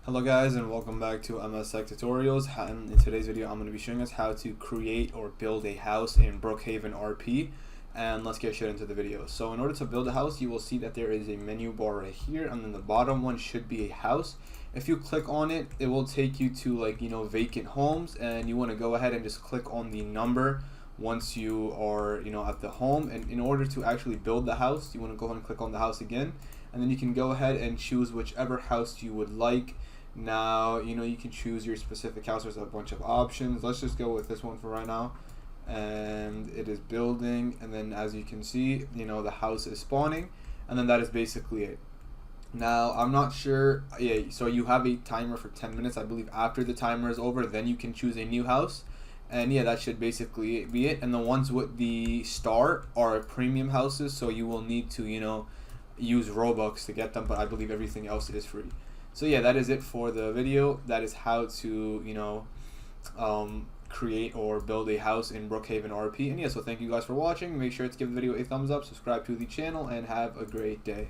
Hello guys, and welcome back to MS Tech Tutorials. And in today's video I'm going to be showing us how to create or build a house in Brookhaven RP. And let's get straight into the video. So in order to build a house, you will see that there is a menu bar right here, and then the bottom one should be a house. If you click on it, it will take you to vacant homes, and you want to go ahead and just click on the number once you are at the home. And in order to actually build the house, you want to go ahead and click on the house again, and then you can go ahead and choose whichever house you would like. Now you can choose your specific house. There's a bunch of options. Let's just go with this one for right now, and it is building. And then as you can see, the house is spawning, and then that is basically it. Now I'm not sure, so you have a timer for 10 minutes. I believe after the timer is over, then you can choose a new house. And that should basically be it. And the ones with the star are premium houses, so you will need to use Robux to get them, but I believe everything else is free. So that is it for the video. That is how to create or build a house in Brookhaven RP. And so thank you guys for watching. Make sure to give the video a thumbs up, subscribe to the channel, and have a great day.